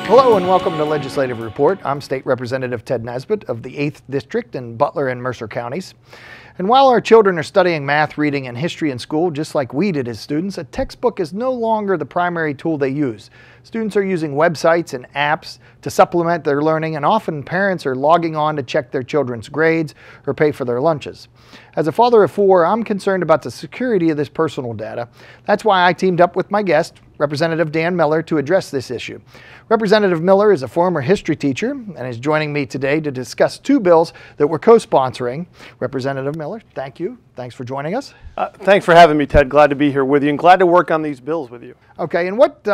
Hello and welcome to Legislative Report. I'm State Representative Tedd Nesbit of the 8th District in Butler and Mercer counties. And while our children are studying math, reading, and history in school, just like we did as students, a textbook is no longer the primary tool they use. Students are using websites and apps to supplement their learning, and often parents are logging on to check their children's grades or pay for their lunches. As a father of 4, I'm concerned about the security of this personal data. That's why I teamed up with my guest, Representative Dan Miller, to address this issue. Representative Miller is a former history teacher and is joining me today to discuss 2 bills that we're co-sponsoring. Representative Miller, thank you. Thanks for joining us. Thanks for having me, Ted. Glad to be here with you and glad to work on these bills with you. Okay, and what,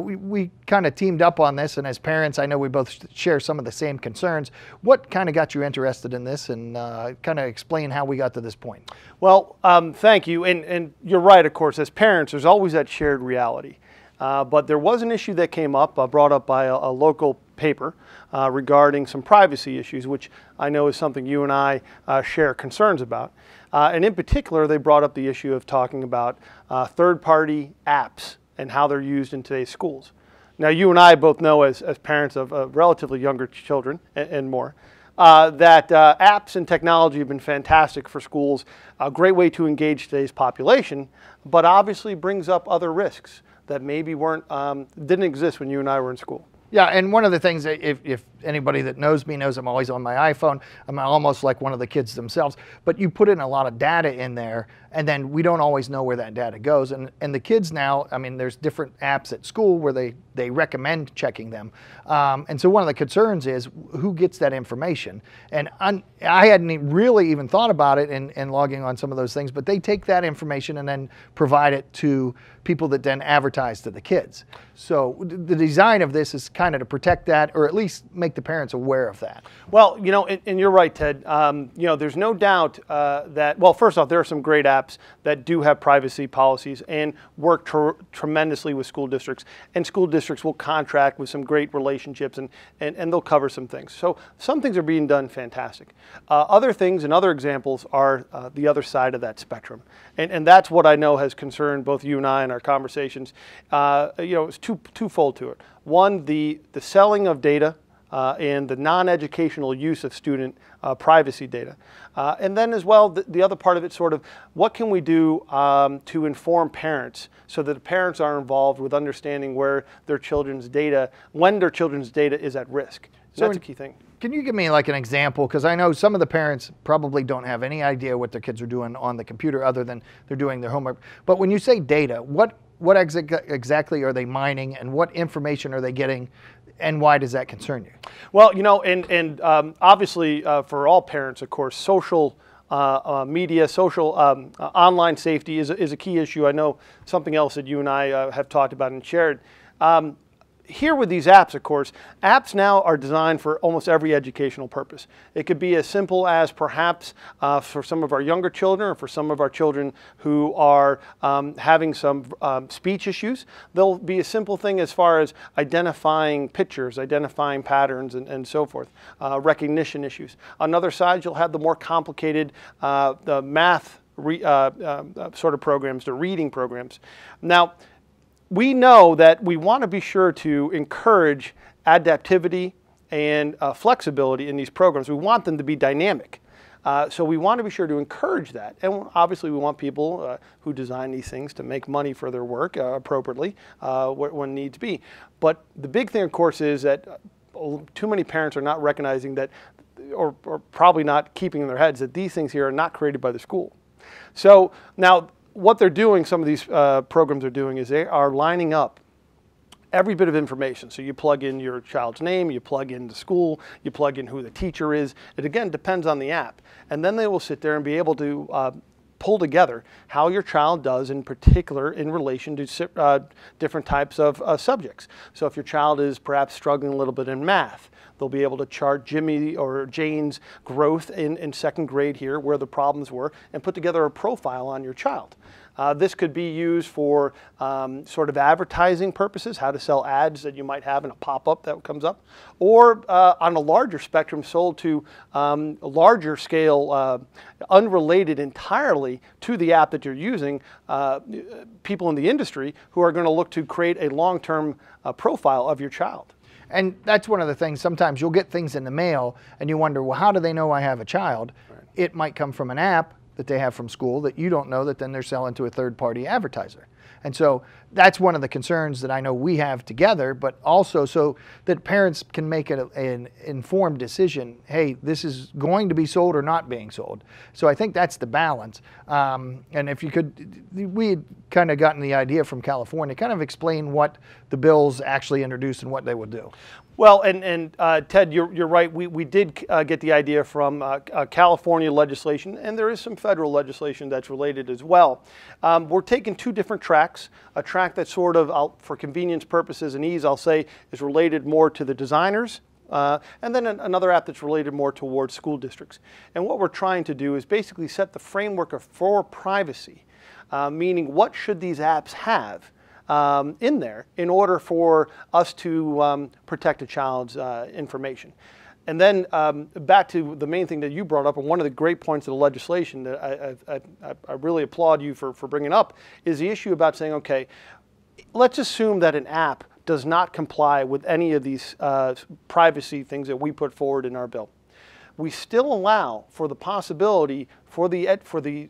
we kind of teamed up on this, and as parents, I know we both share some of the same concerns. What kind of got you interested in this, and kind of explain how we got to this point? Well, thank you, and you're right, of course, as parents, there's always that shared reality. But there was an issue that came up, brought up by a local paper regarding some privacy issues, which I know is something you and I share concerns about. And in particular, they brought up the issue of talking about third-party apps and how they're used in today's schools. Now, you and I both know as parents of relatively younger children and more, that apps and technology have been fantastic for schools, a great way to engage today's population, but obviously brings up other risks that maybe didn't exist when you and I were in school. Yeah, and one of the things, if anybody that knows me knows I'm always on my iPhone, I'm almost like one of the kids themselves, but you put in a lot of data in there, and then we don't always know where that data goes. And the kids now, I mean, there's different apps at school where they recommend checking them. And so one of the concerns is who gets that information. And I hadn't really even thought about it in logging on some of those things, but they take that information and then provide it to people that then advertise to the kids. So the design of this is kind of to protect that, or at least make the parents aware of that. Well, you know, and you're right, Ted. There's no doubt that, well, first off, there are some great apps that do have privacy policies and work tremendously with school districts, and school districts will contract with some great relationships and they'll cover some things. So some things are being done fantastic. Other things and other examples are the other side of that spectrum. And that's what I know has concerned both you and I in our conversations. It's twofold to it. One, the selling of data and the non-educational use of student privacy data. And then as well, the other part of it, sort of, what can we do to inform parents so that the parents are involved with understanding when their children's data is at risk. So that's a key thing. Can you give me like an example? Because I know some of the parents probably don't have any idea what their kids are doing on the computer other than they're doing their homework. But when you say data, what exactly are they mining, and what information are they getting, and why does that concern you? Well, and obviously for all parents, of course, social media, social online safety is a key issue. I know something else that you and I have talked about and shared. Here with these apps, of course, apps now are designed for almost every educational purpose. It could be as simple as perhaps for some of our younger children, or for some of our children who are having some speech issues, there'll be a simple thing as far as identifying pictures, identifying patterns, and so forth, recognition issues. On the other side, you'll have the more complicated the math sort of programs, the reading programs. Now, we know that we want to be sure to encourage adaptivity and flexibility in these programs. We want them to be dynamic. So we want to be sure to encourage that. And obviously we want people who design these things to make money for their work appropriately when needs be. But the big thing, of course, is that too many parents are not recognizing that, or probably not keeping in their heads, that these things here are not created by the school. So now, what they're doing, some of these programs are doing, is they are lining up every bit of information. So you plug in your child's name, you plug in the school, you plug in who the teacher is. It again depends on the app. And then they will sit there and be able to pull together how your child does, in particular in relation to different types of subjects. So if your child is perhaps struggling a little bit in math, they'll be able to chart Jimmy or Jane's growth in second grade here, where the problems were, and put together a profile on your child. This could be used for sort of advertising purposes, how to sell ads that you might have in a pop-up that comes up, or on a larger spectrum, sold to larger scale, unrelated entirely to the app that you're using, people in the industry who are going to look to create a long-term profile of your child. And that's one of the things, sometimes you'll get things in the mail and you wonder, well, how do they know I have a child? Right. It might come from an app that they have from school that you don't know, that then they're selling to a third-party advertiser. And so that's one of the concerns that I know we have together, but also so that parents can make an informed decision, hey, this is going to be sold or not being sold. So I think that's the balance. And if you could, we had kind of gotten the idea from California, kind of explain what the bills actually introduced and what they would do. Well, and Ted, you're right. We did get the idea from California legislation, and there is some federal legislation that's related as well. We're taking two different tracks. A track that sort of, for convenience purposes and ease, I'll say, is related more to the designers, and then another app that's related more towards school districts. And what we're trying to do is basically set the framework for privacy, meaning what should these apps have in there in order for us to protect a child's information. And then back to the main thing that you brought up, and one of the great points of the legislation that I really applaud you for bringing up, is the issue about saying, okay, let's assume that an app does not comply with any of these privacy things that we put forward in our bill. We still allow for the possibility for the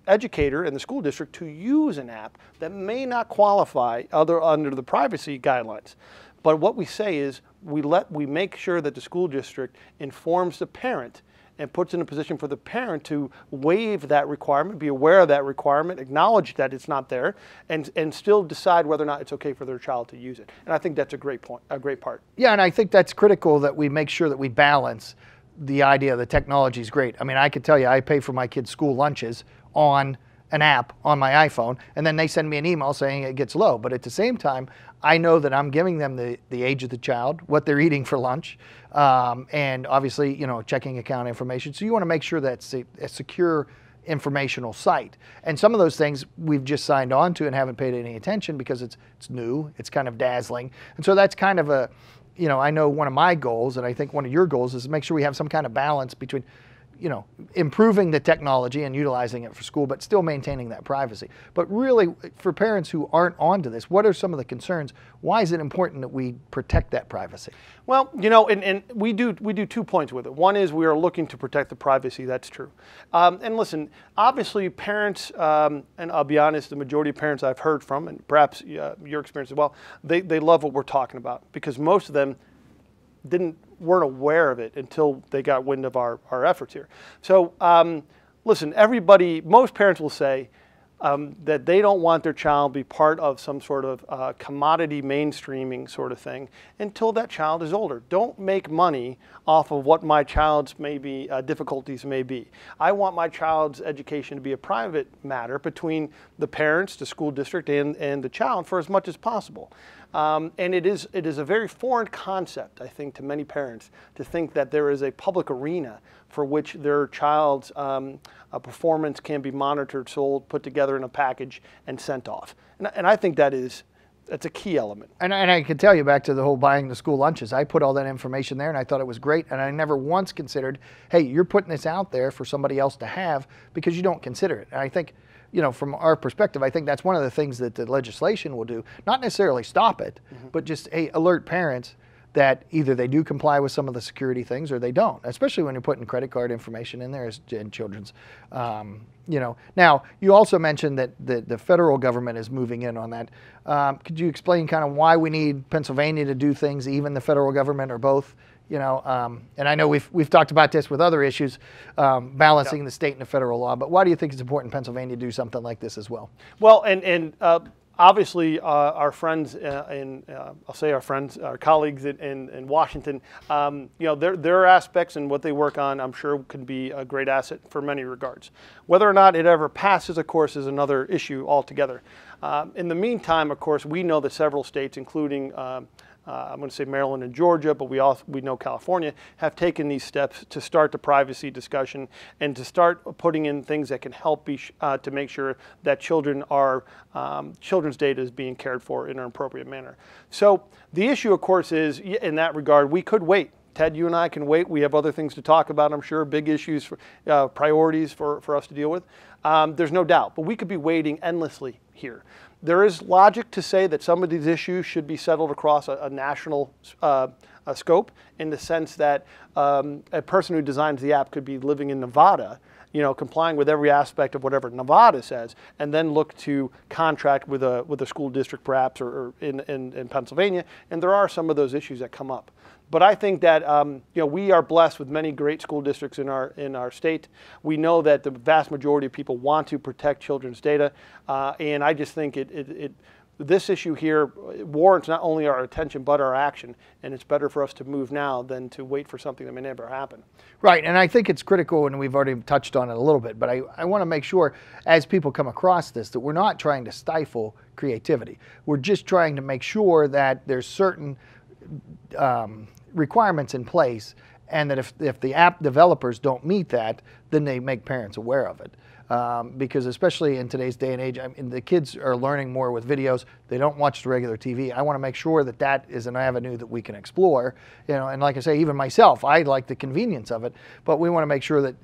educator and the school district to use an app that may not qualify under the privacy guidelines. But what we say is we make sure that the school district informs the parent and puts in a position for the parent to waive that requirement, be aware of that requirement, acknowledge that it's not there, and still decide whether or not it's okay for their child to use it. And I think that's a great point, a great part. Yeah, and I think that's critical that we make sure that we balance the idea the technology is great. I mean, I could tell you I pay for my kids' school lunches on an app on my iPhone, and then they send me an email saying it gets low. But at the same time, I know that I'm giving them the age of the child, what they're eating for lunch, and obviously, you know, checking account information. So you want to make sure that's a secure informational site. And some of those things we've just signed on to and haven't paid any attention because it's new, it's kind of dazzling. And so that's kind of a, you know, I know one of my goals, and I think one of your goals, is to make sure we have some kind of balance between, you know, improving the technology and utilizing it for school, but still maintaining that privacy. But really, for parents who aren't onto this, what are some of the concerns? Why is it important that we protect that privacy? Well, you know, and we do 2 points with it. One is we are looking to protect the privacy. That's true. And listen, obviously, parents, and I'll be honest, the majority of parents I've heard from, and perhaps your experience as well, they love what we're talking about because most of them weren't aware of it until they got wind of our efforts here. So listen, most parents will say that they don't want their child to be part of some sort of commodity mainstreaming sort of thing until that child is older. Don't make money off of what my child's difficulties may be. I want my child's education to be a private matter between the parents, the school district, and the child for as much as possible. And it is a very foreign concept, I think, to many parents to think that there is a public arena for which their child's performance can be monitored, sold, put together in a package, and sent off. And I think that's a key element. And I can tell you, back to the whole buying the school lunches, I put all that information there and I thought it was great, and I never once considered, hey, you're putting this out there for somebody else to have because you don't consider it. And I think, you know, from our perspective, I think that's one of the things that the legislation will do, not necessarily stop it, but just, hey, alert parents that either they do comply with some of the security things or they don't, especially when you're putting credit card information in there in children's, you know. Now, you also mentioned that the federal government is moving in on that. Could you explain kind of why we need Pennsylvania to do things, even the federal government or both? You know, and I know we've talked about this with other issues, balancing the state and the federal law, but why do you think it's important Pennsylvania do something like this as well? Well, and obviously our friends I'll say our colleagues in Washington, you know, their aspects and what they work on, I'm sure, can be a great asset for many regards. Whether or not it ever passes, of course, is another issue altogether. In the meantime, of course, we know that several states, including I'm going to say Maryland and Georgia, but we know California have taken these steps to start the privacy discussion and to start putting in things that can help to make sure that children's data is being cared for in an appropriate manner. So the issue, of course, is in that regard, we could wait. Ted, you and I can wait. We have other things to talk about, I'm sure, big issues, priorities for us to deal with. There's no doubt, but we could be waiting endlessly here. There is logic to say that some of these issues should be settled across a national scope, in the sense that a person who designs the app could be living in Nevada, complying with every aspect of whatever Nevada says, and then look to contract with a school district perhaps, or in Pennsylvania. And there are some of those issues that come up. But I think that we are blessed with many great school districts in our state. We know that the vast majority of people want to protect children's data, and I just think this issue here warrants not only our attention but our action, and it's better for us to move now than to wait for something that may never happen. Right, and I think it's critical, and we've already touched on it a little bit, but I want to make sure as people come across this that we're not trying to stifle creativity. We're just trying to make sure that there's certain requirements in place, and that if the app developers don't meet that, then they make parents aware of it. Because especially in today's day and age, the kids are learning more with videos. They don't watch the regular TV. I want to make sure that that is an avenue that we can explore. And like I say, even myself, I like the convenience of it, but we want to make sure that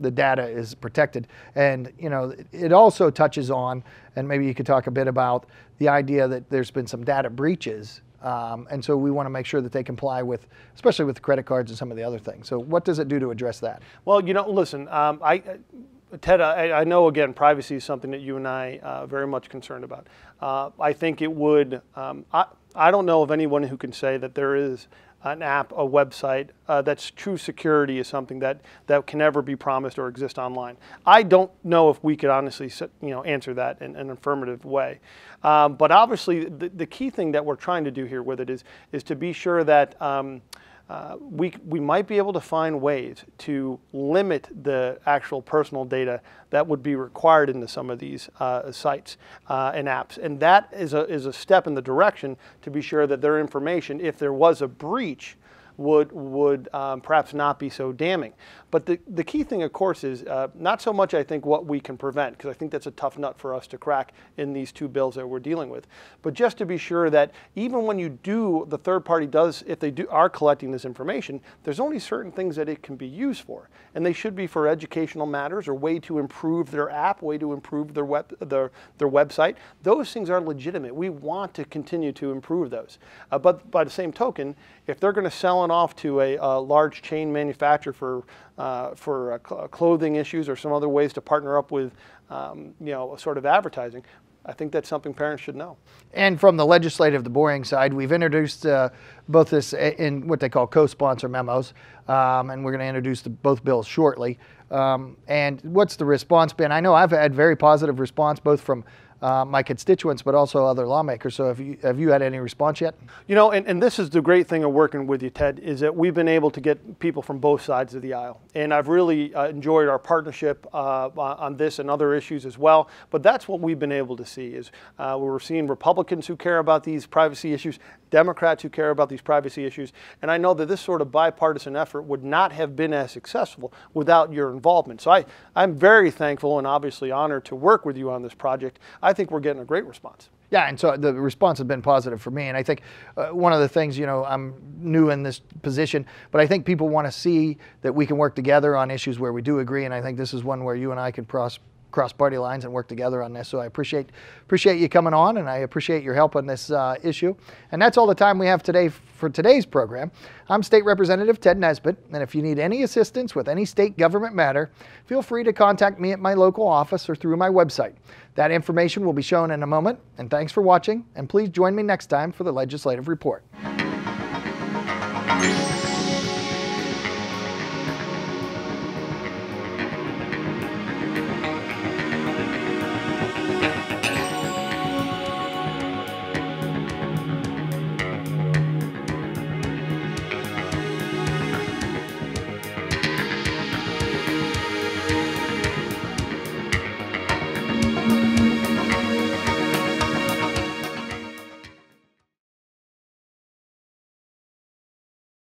the data is protected. And it also touches on, and maybe you could talk a bit about the idea that there's been some data breaches. And so we want to make sure that they comply with, especially with the credit cards and some of the other things. So what does it do to address that? Well, listen, Ted, I know, again, privacy is something that you and I are very much concerned about. I think it would, I don't know of anyone who can say that there is an app, a website, that's true security is something that can never be promised or exist online. I don't know if we could honestly answer that in an affirmative way. But obviously the key thing that we're trying to do here with it is to be sure that we might be able to find ways to limit the actual personal data that would be required into some of these sites and apps. And that is a step in the direction to be sure that their information, if there was a breach, would perhaps not be so damning. But the key thing, of course, is not so much, I think, what we can prevent, because I think that's a tough nut for us to crack in these two bills that we're dealing with. But just to be sure that even when the third party does, if they are collecting this information, there's only certain things that it can be used for. And they should be for educational matters, or way to improve their app, way to improve their website. Those things are legitimate. We want to continue to improve those. But by the same token, if they're going to sell it off to a large chain manufacturer for clothing issues or some other ways to partner up with, sort of advertising, I think that's something parents should know. And from the legislative, the boring side, we've introduced both this in what they call co-sponsor memos, and we're going to introduce both bills shortly. And what's the response been? I know I've had very positive response both from my constituents, but also other lawmakers. So have you had any response yet? And this is the great thing of working with you, Ted, is that we've been able to get people from both sides of the aisle. And I've really enjoyed our partnership on this and other issues as well. But that's what we've been able to see is we're seeing Republicans who care about these privacy issues, Democrats who care about these privacy issues. And I know that this sort of bipartisan effort would not have been as successful without your involvement. So I'm very thankful and obviously honored to work with you on this project. I think we're getting a great response. Yeah, and so the response has been positive for me. And I think one of the things, I'm new in this position, but I think people want to see that we can work together on issues where we do agree. And I think this is one where you and I can cross party lines and work together on this. So I appreciate you coming on, and I appreciate your help on this issue. And that's all the time we have today for today's program. I'm State Representative Tedd Nesbit, and if you need any assistance with any state government matter, feel free to contact me at my local office or through my website. That information will be shown in a moment, and thanks for watching, and please join me next time for the Legislative Report.